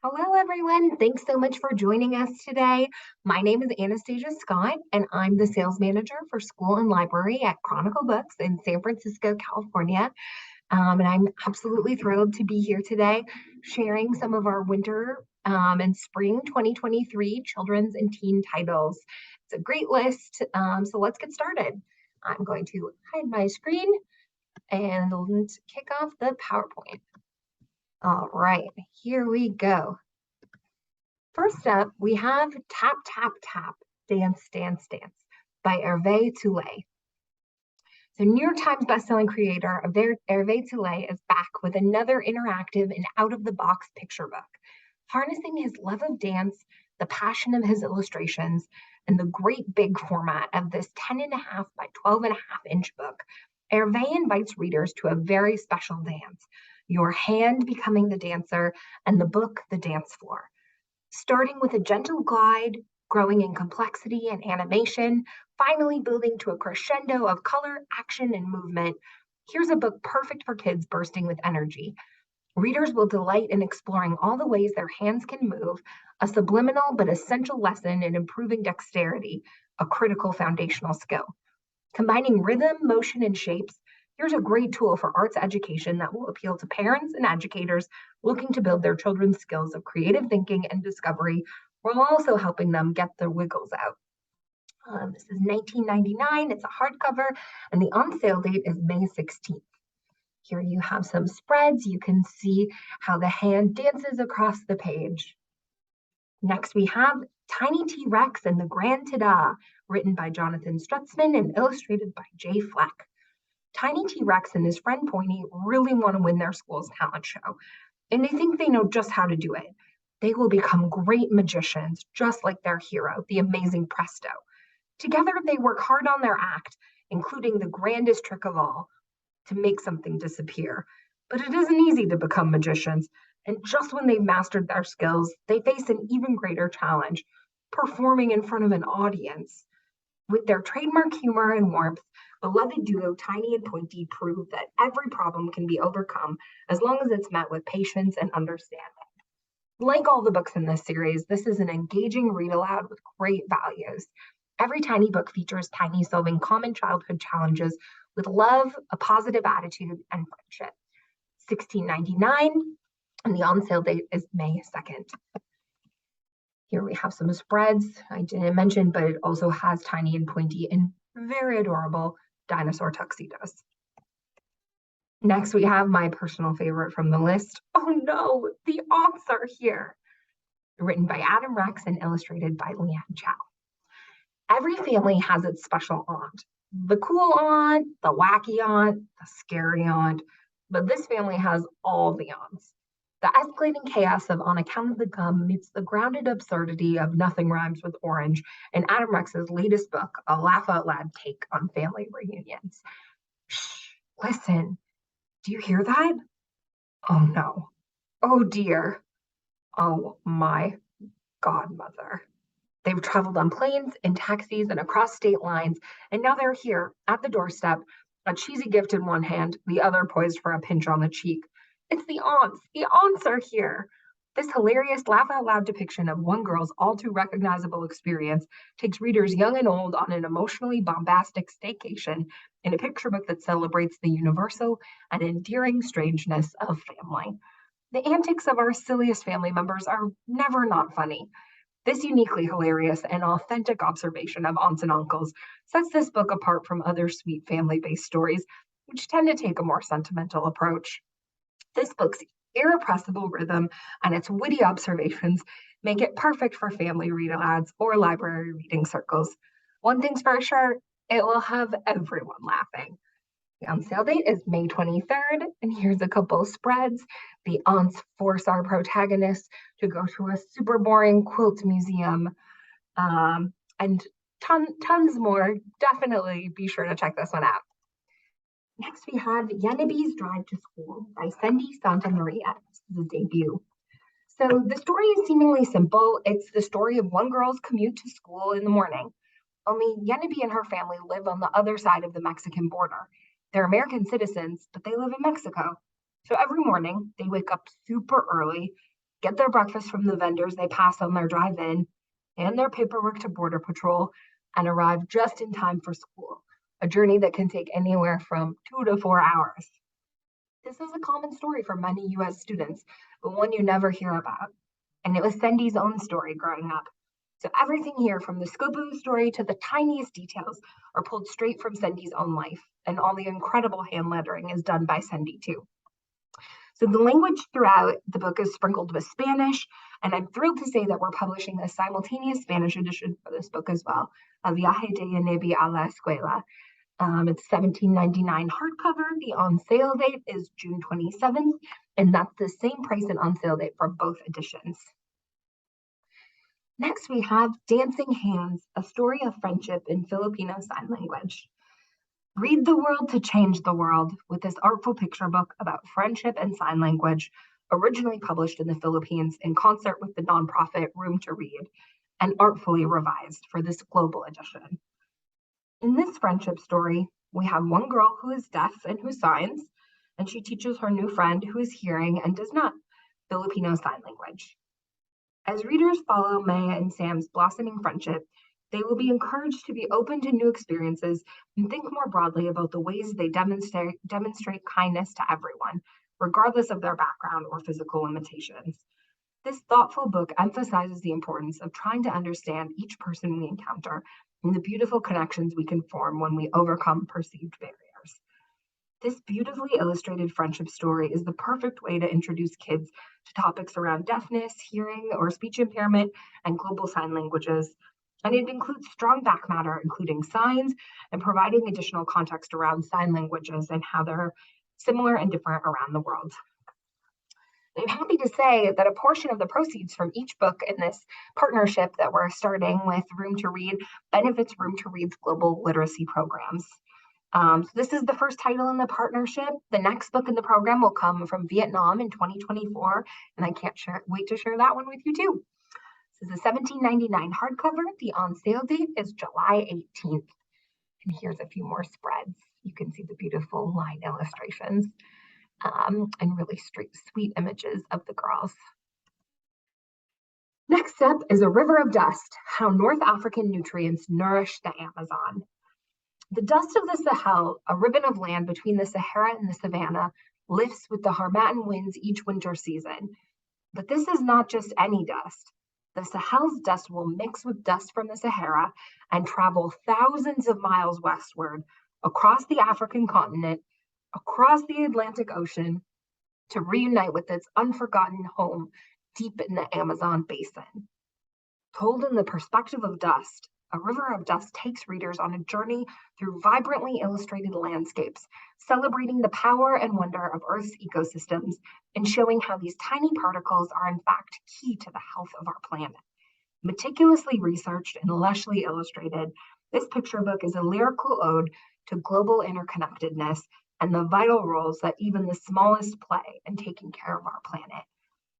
Hello, everyone. Thanks so much for joining us today. My name is Anastasia Scott, and I'm the sales manager for school and library at Chronicle Books in San Francisco, California. And I'm absolutely thrilled to be here today sharing some of our winter and spring 2023 children's and teen titles. It's a great list. So let's get started. I'm going to hide my screen and kick off the PowerPoint. All right, here we go. First up, we have Tap, Tap, Tap, Dance, Dance, Dance by Hervé Toulet. So New York Times bestselling creator Hervé Toulet is back with another interactive and out-of-the-box picture book. Harnessing his love of dance, the passion of his illustrations, and the great big format of this 10.5 by 12.5 inch book, Hervé invites readers to a very special dance, your hand becoming the dancer and the book the dance floor. Starting with a gentle glide, growing in complexity and animation, finally building to a crescendo of color, action, and movement, here's a book perfect for kids bursting with energy. Readers will delight in exploring all the ways their hands can move, a subliminal but essential lesson in improving dexterity, a critical foundational skill. Combining rhythm, motion, and shapes, here's a great tool for arts education that will appeal to parents and educators looking to build their children's skills of creative thinking and discovery, while also helping them get their wiggles out. This is $19.99. It's a hardcover, and the on sale date is May 16th. Here you have some spreads. You can see how the hand dances across the page. Next, we have Tiny T-Rex and the Grand Ta-Da, written by Jonathan Stutzman and illustrated by Jay Fleck. Tiny T-Rex and his friend Pointy really want to win their school's talent show, and they think they know just how to do it. They will become great magicians, just like their hero, the amazing Presto. Together, they work hard on their act, including the grandest trick of all, to make something disappear. But it isn't easy to become magicians, and just when they've mastered their skills, they face an even greater challenge, performing in front of an audience. With their trademark humor and warmth, beloved duo Tiny and Pointy prove that every problem can be overcome as long as it's met with patience and understanding. Like all the books in this series, this is an engaging read aloud with great values. Every Tiny book features Tiny solving common childhood challenges with love, a positive attitude, and friendship. $16.99, and the on sale date is May 2nd. Here we have some spreads I didn't mention, but it also has Tiny and Pointy in very adorable dinosaur tuxedos. Next, we have my personal favorite from the list. Oh no, the aunts are here. Written by Adam Rex and illustrated by Leanne Chow. Every family has its special aunt. The cool aunt, the wacky aunt, the scary aunt, but this family has all the aunts. The escalating chaos of On Account of the Gum meets the grounded absurdity of Nothing Rhymes with Orange in Adam Rex's latest book, a laugh out loud take on family reunions. Shh, listen. Do you hear that? Oh no. Oh dear. Oh my godmother. They've traveled on planes, in taxis, and across state lines, and now they're here at the doorstep, a cheesy gift in one hand, the other poised for a pinch on the cheek. It's the aunts. The aunts are here. This hilarious laugh out loud depiction of one girl's all too recognizable experience takes readers young and old on an emotionally bombastic staycation in a picture book that celebrates the universal and endearing strangeness of family. The antics of our silliest family members are never not funny. This uniquely hilarious and authentic observation of aunts and uncles sets this book apart from other sweet family based stories, which tend to take a more sentimental approach. This book's irrepressible rhythm and its witty observations make it perfect for family read alouds or library reading circles. One thing's for sure, it will have everyone laughing. The on sale date is May 23rd, and here's a couple of spreads. The aunts force our protagonists to go to a super boring quilt museum, and tons more. Definitely be sure to check this one out. Next, we have Yennebee's Drive to School by Cindy Santa Maria. This is a debut. So the story is seemingly simple. It's the story of one girl's commute to school in the morning. Only Yennebee and her family live on the other side of the Mexican border. They're American citizens, but they live in Mexico. So every morning, they wake up super early, get their breakfast from the vendors they pass on their drive in, hand their paperwork to Border Patrol, and arrive just in time for school, a journey that can take anywhere from 2 to 4 hours. This is a common story for many US students, but one you never hear about. And it was Cindy's own story growing up. So everything here, from the scope of the story to the tiniest details, are pulled straight from Cindy's own life. And all the incredible hand lettering is done by Cindy too. So the language throughout the book is sprinkled with Spanish, and I'm thrilled to say that we're publishing a simultaneous Spanish edition for this book as well, A Viaje de Nieve a la Escuela. It's $17.99 hardcover. The on sale date is June 27th, and that's the same price and on sale date for both editions. Next, we have Dancing Hands, a story of friendship in Filipino Sign Language. Read the world to change the world with this artful picture book about friendship and sign language, originally published in the Philippines in concert with the nonprofit Room to Read, and artfully revised for this global edition. In this friendship story, we have one girl who is deaf and who signs, and she teaches her new friend who is hearing and does not Filipino Sign Language. As readers follow Maya and Sam's blossoming friendship, they will be encouraged to be open to new experiences and think more broadly about the ways they demonstrate kindness to everyone, regardless of their background or physical limitations. This thoughtful book emphasizes the importance of trying to understand each person we encounter and the beautiful connections we can form when we overcome perceived barriers. This beautifully illustrated friendship story is the perfect way to introduce kids to topics around deafness, hearing, or speech impairment, and global sign languages. And it includes strong back matter, including signs, and providing additional context around sign languages and how they're similar and different around the world. I'm happy to say that a portion of the proceeds from each book in this partnership that we're starting with Room to Read benefits Room to Read's global literacy programs. So this is the first title in the partnership. The next book in the program will come from Vietnam in 2024, and I can't wait to share that one with you too. This is a $17.99 hardcover. The on sale date is July 18th. And here's a few more spreads. You can see the beautiful line illustrations and really sweet images of the girls. Next up is A River of Dust, How North African Nutrients Nourish the Amazon. The dust of the Sahel, a ribbon of land between the Sahara and the Savannah, lifts with the Harmattan winds each winter season. But this is not just any dust. The Sahel's dust will mix with dust from the Sahara and travel thousands of miles westward across the African continent, across the Atlantic Ocean, to reunite with its unforgotten home deep in the Amazon basin. Told in the perspective of dust, A River of Dust takes readers on a journey through vibrantly illustrated landscapes, celebrating the power and wonder of Earth's ecosystems and showing how these tiny particles are in fact key to the health of our planet. Meticulously researched and lushly illustrated, this picture book is a lyrical ode to global interconnectedness and the vital roles that even the smallest play in taking care of our planet.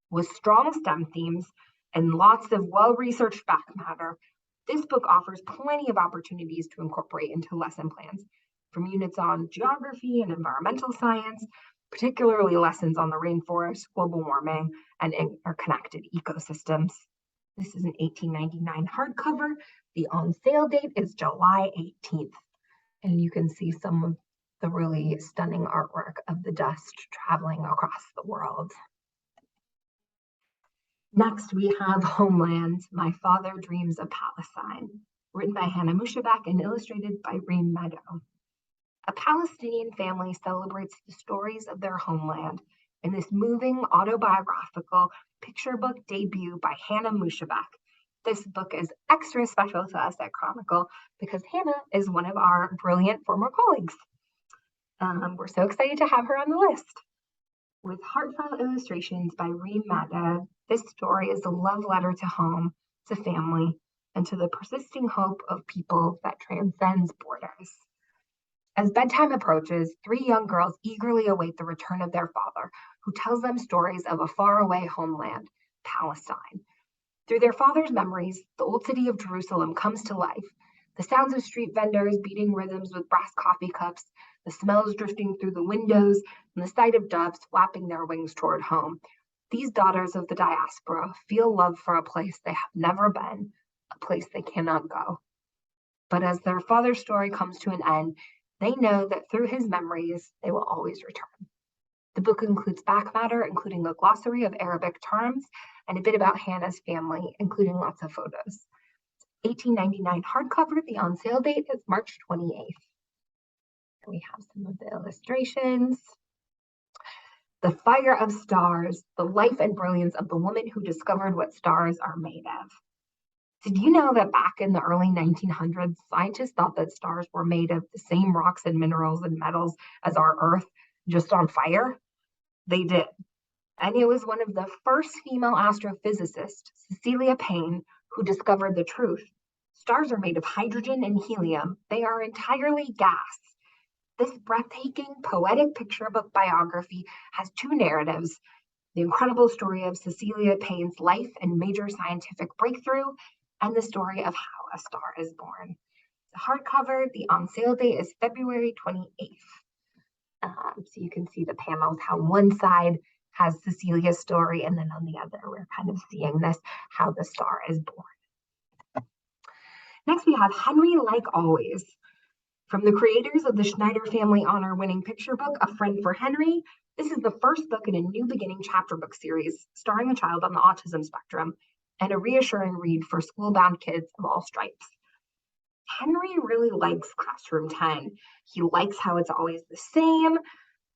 With strong STEM themes and lots of well-researched back matter, this book offers plenty of opportunities to incorporate into lesson plans, from units on geography and environmental science, particularly lessons on the rainforest, global warming, and interconnected ecosystems. This is an $18.99 hardcover. The on sale date is July 18th. And you can see some of the really stunning artwork of the dust traveling across the world. Next, we have Homeland, My Father Dreams of Palestine, written by Hannah Mushabak and illustrated by Reem Meadow. A Palestinian family celebrates the stories of their homeland in this moving autobiographical picture book debut by Hannah Mushabak. This book is extra special to us at Chronicle because Hannah is one of our brilliant former colleagues. We're so excited to have her on the list. With heartfelt illustrations by Reem Meadow, this story is a love letter to home, to family, and to the persisting hope of people that transcends borders. As bedtime approaches, three young girls eagerly await the return of their father, who tells them stories of a faraway homeland, Palestine. Through their father's memories, the old city of Jerusalem comes to life. The sounds of street vendors beating rhythms with brass coffee cups, the smells drifting through the windows, and the sight of doves flapping their wings toward home. These daughters of the diaspora feel love for a place they have never been, a place they cannot go. But as their father's story comes to an end, they know that through his memories, they will always return. The book includes back matter, including a glossary of Arabic terms and a bit about Hannah's family, including lots of photos. 1899 hardcover. The on sale date is March 28th. We have some of the illustrations. The fire of stars, the life and brilliance of the woman who discovered what stars are made of. Did you know that back in the early 1900s, scientists thought that stars were made of the same rocks and minerals and metals as our Earth, just on fire? They did. And it was one of the first female astrophysicists, Cecilia Payne, who discovered the truth. Stars are made of hydrogen and helium. They are entirely gas. This breathtaking, poetic picture book biography has two narratives: the incredible story of Cecilia Payne's life and major scientific breakthrough, and the story of how a star is born. The hardcover, the on sale date is February 28th. So you can see the panels, how one side has Cecilia's story, and then on the other, we're kind of seeing this, how the star is born. Next, we have Henry Like Always. From the creators of the Schneider Family Honor-winning picture book, A Friend for Henry, this is the first book in a new beginning chapter book series starring a child on the autism spectrum and a reassuring read for school-bound kids of all stripes. Henry really likes Classroom 10. He likes how it's always the same,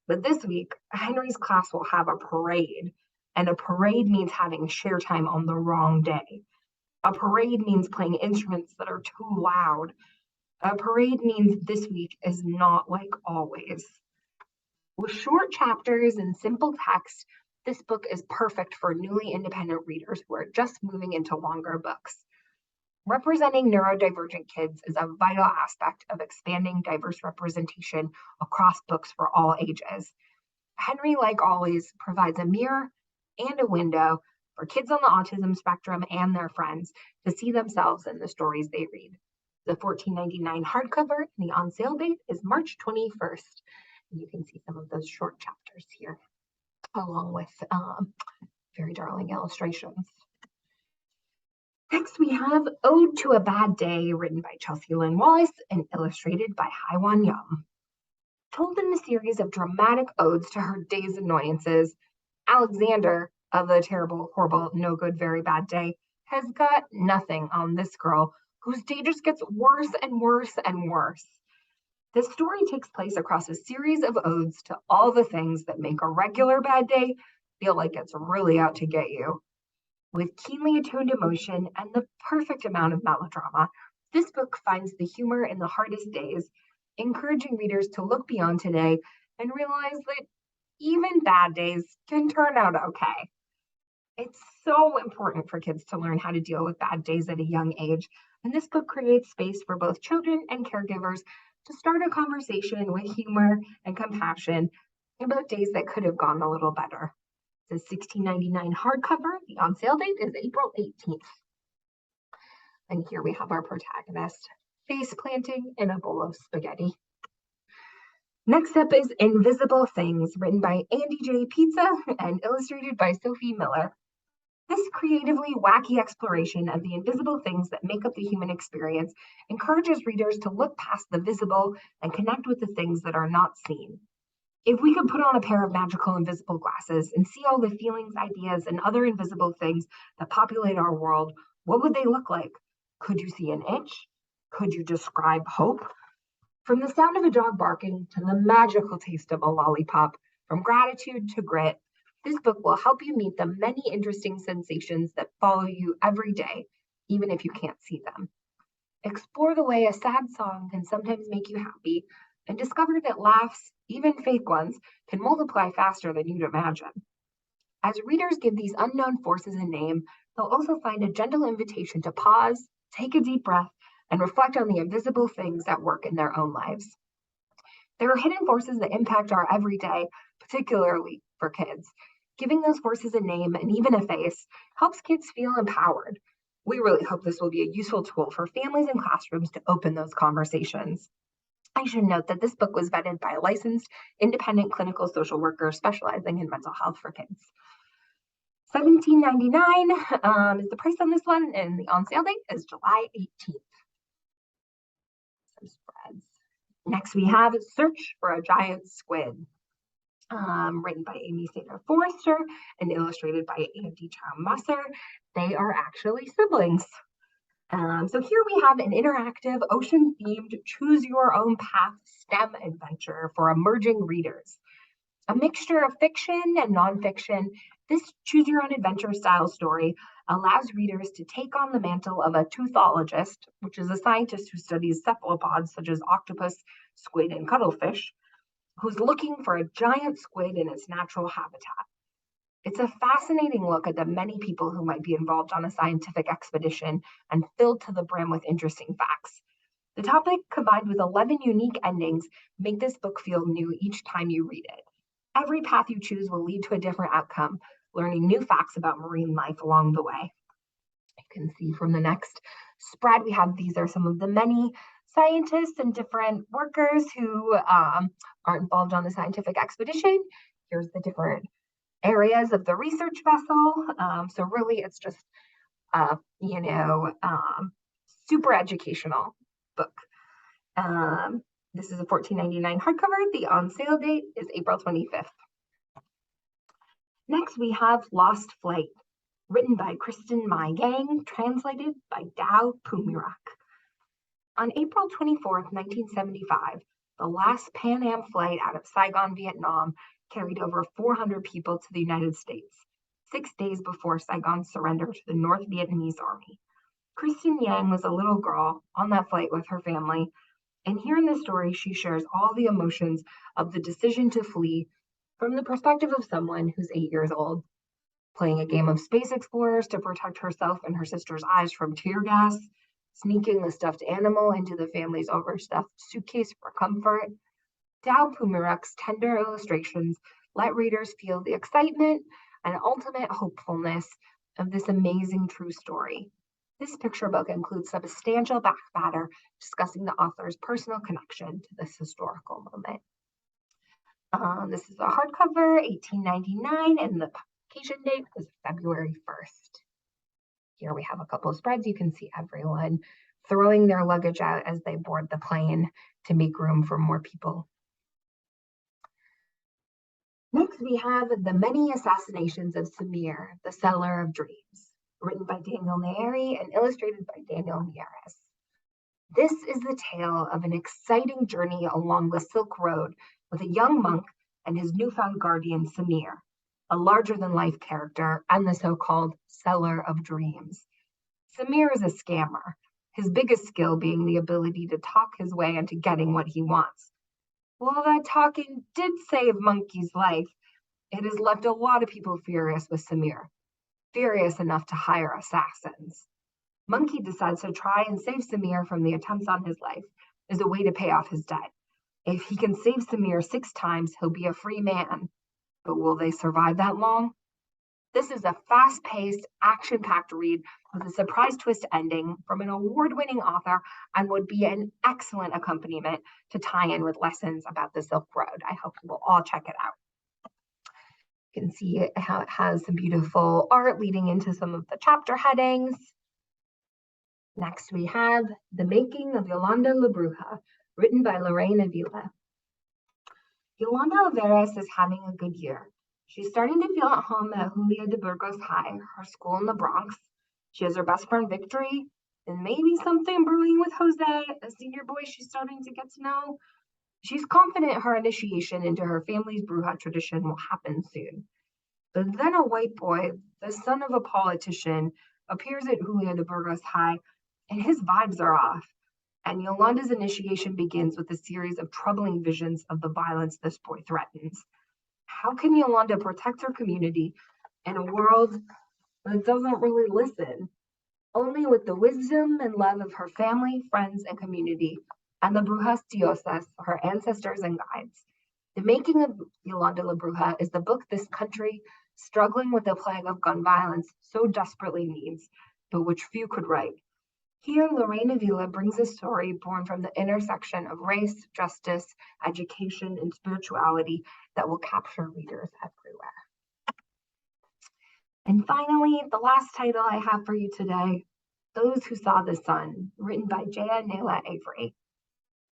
but this week, Henry's class will have a parade, and a parade means having share time on the wrong day. A parade means playing instruments that are too loud. A parade means this week is not like always. With short chapters and simple text, this book is perfect for newly independent readers who are just moving into longer books. Representing neurodivergent kids is a vital aspect of expanding diverse representation across books for all ages. Henry, like always, provides a mirror and a window for kids on the autism spectrum and their friends to see themselves in the stories they read. The $14.99 hardcover and the on sale date is March 21st. And you can see some of those short chapters here, along with very darling illustrations. Next, we have Ode to a Bad Day, written by Chelsea Lynn Wallace and illustrated by Haiwan Yum. Told in a series of dramatic odes to her day's annoyances, Alexander of the terrible, horrible, no good, very bad day has got nothing on this girl whose day just gets worse and worse and worse. This story takes place across a series of odes to all the things that make a regular bad day feel like it's really out to get you. With keenly attuned emotion and the perfect amount of melodrama, this book finds the humor in the hardest days, encouraging readers to look beyond today and realize that even bad days can turn out okay. It's so important for kids to learn how to deal with bad days at a young age, and this book creates space for both children and caregivers to start a conversation with humor and compassion about days that could have gone a little better. The $16.99 hardcover. The on sale date is April 18th. And here we have our protagonist face planting in a bowl of spaghetti. Next up is Invisible Things, written by Andy J. Pizza and illustrated by Sophie Miller. This creatively wacky exploration of the invisible things that make up the human experience encourages readers to look past the visible and connect with the things that are not seen. If we could put on a pair of magical invisible glasses and see all the feelings, ideas, and other invisible things that populate our world, what would they look like? Could you see an itch? Could you describe hope? From the sound of a dog barking to the magical taste of a lollipop, from gratitude to grit, this book will help you meet the many interesting sensations that follow you every day, even if you can't see them. Explore the way a sad song can sometimes make you happy, and discover that laughs, even fake ones, can multiply faster than you'd imagine. As readers give these unknown forces a name, they'll also find a gentle invitation to pause, take a deep breath, and reflect on the invisible things at work in their own lives. There are hidden forces that impact our everyday, particularly for kids. Giving those forces a name and even a face helps kids feel empowered. We really hope this will be a useful tool for families and classrooms to open those conversations. I should note that this book was vetted by a licensed independent clinical social worker specializing in mental health for kids. $17.99 is the price on this one, and the on sale date is July 18th. Some spreads. Next, we have Search for a Giant Squid, written by Amy Sater Forrester and illustrated by Andy Chow-Musser. They are actually siblings. So here we have an interactive, ocean-themed, choose-your-own-path STEM adventure for emerging readers. A mixture of fiction and nonfiction, this choose-your-own-adventure style story allows readers to take on the mantle of a teuthologist, which is a scientist who studies cephalopods such as octopus, squid, and cuttlefish, who's looking for a giant squid in its natural habitat. It's a fascinating look at the many people who might be involved on a scientific expedition and filled to the brim with interesting facts. The topic, combined with 11 unique endings, make this book feel new each time you read it. Every path you choose will lead to a different outcome, learning new facts about marine life along the way. You can see from the next spread, these are some of the many scientists and different workers who are involved on the scientific expedition. Here's the different areas of the research vessel. So really it's just, super educational book. This is a $14.99 hardcover. The on sale date is April 25th. Next, we have Lost Flight, written by Kristen Mai Gang, translated by Dao Pumirak. On April 24th, 1975, the last Pan Am flight out of Saigon, Vietnam, carried over 400 people to the United States, 6 days before Saigon's surrender to the North Vietnamese Army. Kristen Yang was a little girl on that flight with her family, and here in this story, she shares all the emotions of the decision to flee from the perspective of someone who's 8 years old, playing a game of Space Explorers to protect herself and her sister's eyes from tear gas, sneaking the stuffed animal into the family's overstuffed suitcase for comfort. Dao Pumirak's tender illustrations let readers feel the excitement and ultimate hopefulness of this amazing true story. This picture book includes substantial back matter discussing the author's personal connection to this historical moment. This is a hardcover, $18.99, and the publication date was February 1st. Here we have a couple of spreads. You can see everyone throwing their luggage out as they board the plane to make room for more people. Next, we have The Many Assassinations of Samir, the Seller of Dreams, written by Daniel Nayeri and illustrated by Daniel Mieres. This is the tale of an exciting journey along the Silk Road with a young monk and his newfound guardian, Samir, a larger-than-life character and the so-called Seller of Dreams. Samir is a scammer, his biggest skill being the ability to talk his way into getting what he wants. While that talking did save Monkey's life, it has left a lot of people furious with Samir, furious enough to hire assassins. Monkey decides to try and save Samir from the attempts on his life as a way to pay off his debt. If he can save Samir 6 times, he'll be a free man. But will they survive that long? This is a fast-paced, action-packed read with a surprise twist ending from an award-winning author and would be an excellent accompaniment to tie in with lessons about the Silk Road. I hope you will all check it out. You can see how it has some beautiful art leading into some of the chapter headings. Next, we have The Making of Yolanda La Bruja, written by Lorraine Avila. Yolanda Averas is having a good year. She's starting to feel at home at Julia de Burgos High, her school in the Bronx. She has her best friend Victory, and maybe something brewing with Jose, a senior boy she's starting to get to know. She's confident her initiation into her family's Bruja tradition will happen soon. But then a white boy, the son of a politician, appears at Julia de Burgos High, and his vibes are off. And Yolanda's initiation begins with a series of troubling visions of the violence this boy threatens. How can Yolanda protect her community in a world that doesn't really listen? Only with the wisdom and love of her family, friends, and community, and the Brujas Diosas, her ancestors and guides. The Making of Yolanda La Bruja is the book this country, struggling with the plague of gun violence, so desperately needs, but which few could write. Here, Lorraine Avila brings a story born from the intersection of race, justice, education, and spirituality that will capture readers everywhere. And finally, the last title I have for you today, Those Who Saw the Sun, written by Jaya Nela Avery.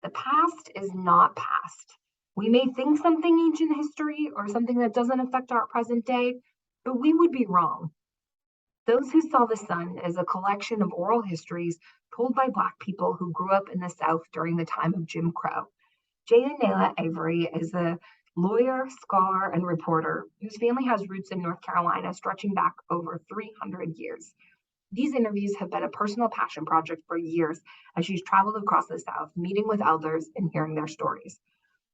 The past is not past. We may think something ancient history or something that doesn't affect our present day, but we would be wrong. Those Who Saw the Sun is a collection of oral histories told by Black people who grew up in the South during the time of Jim Crow. Jaya Avery is a lawyer, scholar, and reporter whose family has roots in North Carolina stretching back over 300 years. These interviews have been a personal passion project for years as she's traveled across the South, meeting with elders and hearing their stories.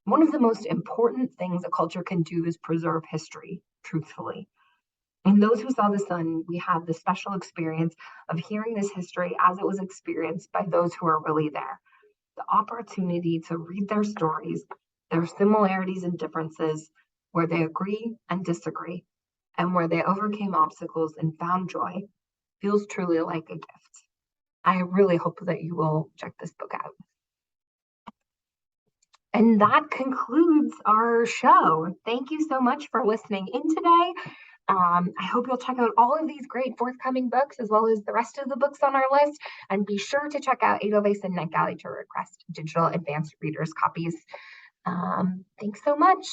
One of the most important things a culture can do is preserve history, truthfully. In Those Who Saw the Sun, we have the special experience of hearing this history as it was experienced by those who are really there. The opportunity to read their stories, their similarities and differences, where they agree and disagree, and where they overcame obstacles and found joy, feels truly like a gift. I really hope that you will check this book out. And that concludes our show. Thank you so much for listening in today. I hope you'll check out all of these great forthcoming books as well as the rest of the books on our list. And be sure to check out Edelweiss and NetGalley to request digital advanced readers copies. Thanks so much.